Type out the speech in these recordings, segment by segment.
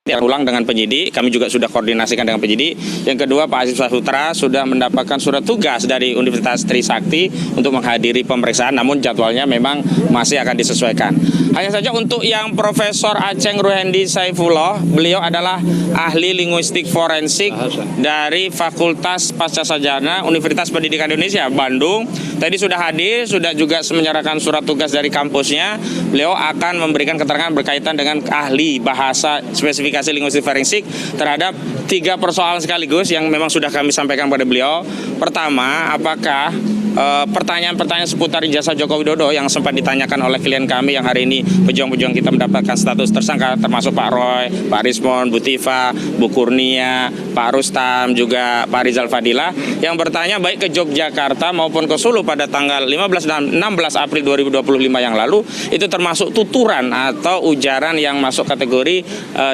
ulang dengan penyidik, kami juga sudah koordinasikan dengan penyidik. Yang kedua, Pak Asif Sahutra sudah mendapatkan surat tugas dari Universitas Trisakti untuk menghadiri pemeriksaan, namun jadwalnya memang masih akan disesuaikan. Hanya saja untuk yang Profesor Aceng Ruhendi Saifullah, beliau adalah ahli linguistik forensik dari Fakultas Pascasarjana Universitas Pendidikan Indonesia, Bandung. Tadi sudah hadir, sudah juga menyerahkan surat tugas dari kampusnya. Beliau akan memberikan keterangan berkaitan dengan ahli bahasa spesifikasi linguistik forensik terhadap 3 persoalan sekaligus yang memang sudah kami sampaikan pada beliau. Pertama, apakah pertanyaan-pertanyaan seputar ijazah Joko Widodo yang sempat ditanyakan oleh klien kami yang hari ini pejuang-pejuang kita mendapatkan status tersangka, termasuk Pak Roy, Pak Rismon, Bu Tifa, Bu Kurnia, Pak Rustam, juga Pak Rizal Fadilah, yang bertanya baik ke Yogyakarta maupun ke Solo pada tanggal 15 dan 16 April 2025 yang lalu, itu termasuk tuturan atau ujaran yang masuk kategori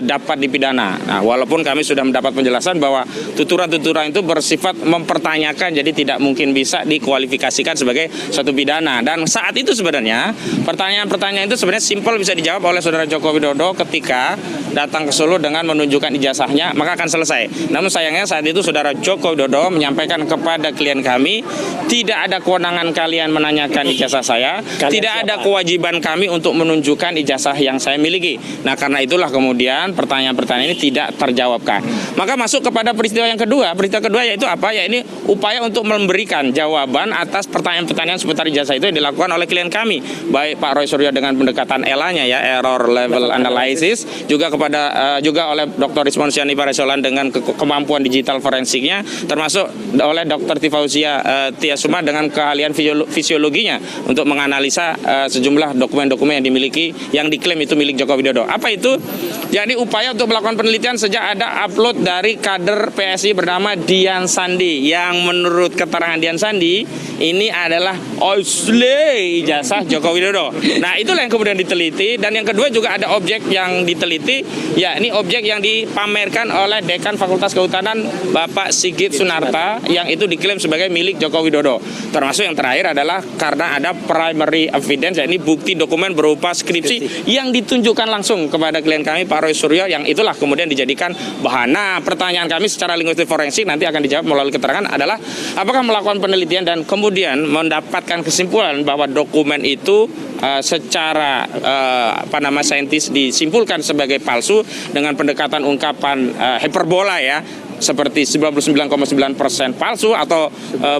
dapat dipidana. Nah, walaupun kami sudah mendapat penjelasan bahwa tuturan-tuturan itu bersifat mempertanyakan, jadi tidak mungkin bisa dikualifikasikan sebagai suatu pidana. Dan saat itu sebenarnya pertanyaan-pertanyaan itu sebenarnya simpel bisa dijawab oleh saudara Joko Widodo ketika datang ke Solo dengan menunjukkan ijazahnya, maka akan selesai. Namun sayangnya saat itu saudara Joko Widodo menyampaikan kepada klien kami, tidak ada kewenangan kalian menanyakan ijazah saya, tidak ada kewajiban kami untuk menunjukkan ijazah yang saya miliki. Nah, karena itulah kemudian pertanyaan-pertanyaan ini tidak terjawabkan. Maka masuk kepada peristiwa yang kedua. Peristiwa kedua yaitu apa? Ya, ini upaya untuk memberikan jawaban atas pertanyaan-pertanyaan seputar ijazah itu yang dilakukan oleh klien kami. Baik Pak Roy Suryo dengan pendekatan ELA-nya ya, Error Level Analysis, juga kepada juga oleh Dr. Rismon Sianipar Resolan dengan kemampuan digital forensiknya, termasuk oleh Dr. Tifauzia Tiasuma dengan keahlian fisiologinya untuk menganalisa sejumlah dokumen-dokumen yang dimiliki yang diklaim itu milik Joko Widodo. Apa itu? Jadi upaya untuk melakukan penelitian sejak ada upload dari kader PSI bernama Dian Sandi, yang menurut keterangan Dian Sandi ini adalah asli ijazah Joko Widodo. Nah, itulah yang kemudian diteliti. Dan yang kedua juga ada objek yang diteliti, ya ini objek yang dipamerkan oleh Dekan Fakultas Kehutanan Bapak Sigit Sunarta yang itu diklaim sebagai milik Joko Widodo. Termasuk yang terakhir adalah karena ada primary evidence, yakni bukti dokumen berupa skripsi yang ditunjukkan langsung kepada klien kami Pak Roy Suryo, yang itulah kemudian dijadikan bahan. Nah, pertanyaan kami secara linguistik forensik nanti akan dijawab melalui keterangan adalah apakah melakukan penelitian dan kemudian mendapatkan kesimpulan bahwa dokumen itu secara saintis disimpulkan sebagai palsu dengan pendekatan ungkapan hiperbola ya, seperti 99,9% palsu, atau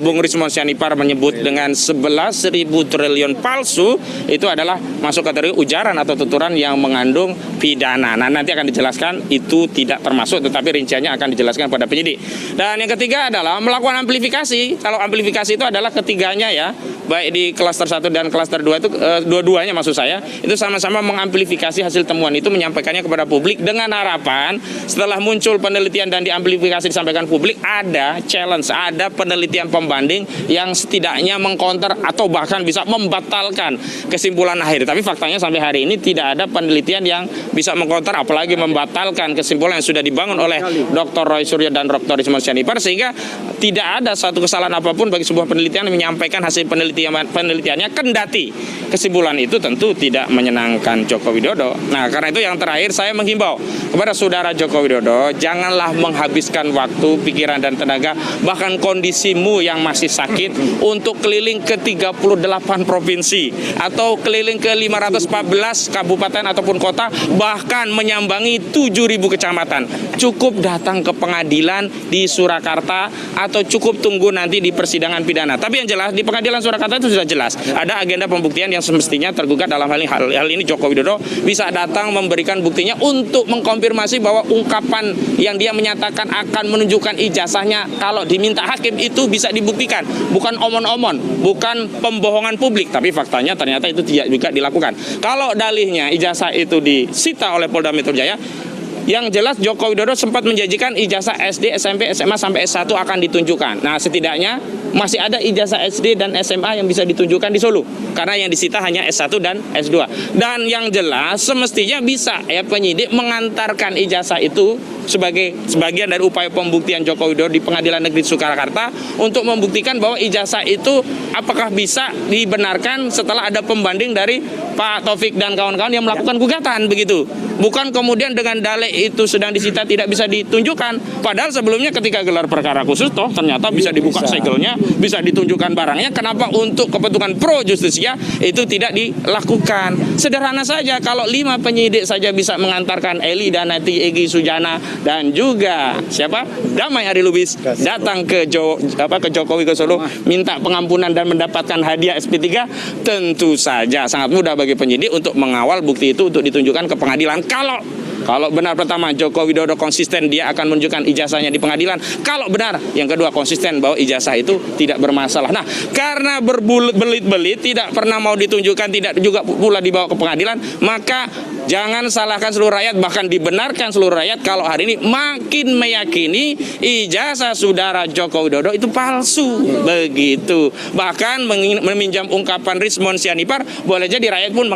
Bung Rismon Sianipar menyebut dengan 11.000 triliun palsu, itu adalah masuk kategori ujaran atau tuturan yang mengandung pidana. Nah, nanti akan dijelaskan itu tidak termasuk, tetapi rinciannya akan dijelaskan pada penyidik. Dan yang ketiga adalah melakukan amplifikasi. Kalau amplifikasi itu adalah ketiganya ya, baik di klaster 1 dan klaster 2 itu dua-duanya maksud saya, itu sama-sama mengamplifikasi hasil temuan itu, menyampaikannya kepada publik dengan harapan setelah muncul penelitian dan diamplifikasi disampaikan publik, ada challenge, ada penelitian pembanding yang setidaknya mengcounter atau bahkan bisa membatalkan kesimpulan akhir. Tapi faktanya sampai hari ini tidak ada penelitian yang bisa mengcounter, apalagi membatalkan kesimpulan yang sudah dibangun oleh Dr. Roy Suryo dan Dr. Rismon Sianipar, sehingga tidak ada satu kesalahan apapun bagi sebuah penelitian yang menyampaikan hasil penelitiannya, kendati kesimpulan itu tentu tidak menyenangkan Joko Widodo. Nah, karena itu yang terakhir saya menghimbau kepada saudara Joko Widodo, janganlah menghabiskan waktu, pikiran dan tenaga, bahkan kondisimu yang masih sakit untuk keliling ke 38 provinsi atau keliling ke 514 kabupaten ataupun kota, bahkan menyambangi 7.000 kecamatan. Cukup datang ke pengadilan di Surakarta atau cukup tunggu nanti di persidangan pidana. Tapi yang jelas di pengadilan Surakarta itu sudah jelas ada agenda pembuktian yang semestinya tergugat dalam hal ini Joko Widodo bisa datang memberikan buktinya untuk mengkonfirmasi bahwa ungkapan yang dia menyatakan akan menunjukkan ijazahnya kalau diminta hakim itu bisa dibuktikan, bukan omon-omon, bukan pembohongan publik, tapi faktanya ternyata itu tidak juga dilakukan. Kalau dalihnya ijazah itu disita oleh Polda Metro Jaya, yang jelas Joko Widodo sempat menjanjikan ijazah SD, SMP, SMA sampai S1 akan ditunjukkan. Nah, setidaknya masih ada ijazah SD dan SMA yang bisa ditunjukkan di Solo, karena yang disita hanya S1 dan S2. Dan yang jelas semestinya bisa ya penyidik mengantarkan ijazah itu sebagai sebagian dari upaya pembuktian Joko Widodo di Pengadilan Negeri Surakarta untuk membuktikan bahwa ijazah itu apakah bisa dibenarkan setelah ada pembanding dari Pak Taufik dan kawan-kawan yang melakukan gugatan begitu. Bukan kemudian dengan dalih itu sedang disita tidak bisa ditunjukkan. Padahal sebelumnya ketika gelar perkara khusus toh ternyata bisa dibuka segelnya, bisa ditunjukkan barangnya. Kenapa untuk kepentingan pro justisia itu tidak dilakukan? Sederhana saja, kalau 5 penyidik saja bisa mengantarkan Eli dan nanti Egy Sujana dan juga siapa? Damai Ari Lubis datang ke Jokowi ke Solo minta pengampunan dan mendapatkan hadiah SP3, tentu saja sangat mudah bagi penyidik untuk mengawal bukti itu untuk ditunjukkan ke pengadilan. Kalau benar pertama Joko Widodo konsisten dia akan menunjukkan ijazahnya di pengadilan. Kalau benar yang kedua konsisten bahwa ijazah itu tidak bermasalah. Nah, karena berbelit-belit tidak pernah mau ditunjukkan, tidak juga pula dibawa ke pengadilan, maka jangan salahkan seluruh rakyat, bahkan dibenarkan seluruh rakyat kalau hari ini makin meyakini ijazah saudara Joko Widodo itu palsu. Begitu. Bahkan meminjam ungkapan Rizmon Sianipar, boleh jadi rakyat pun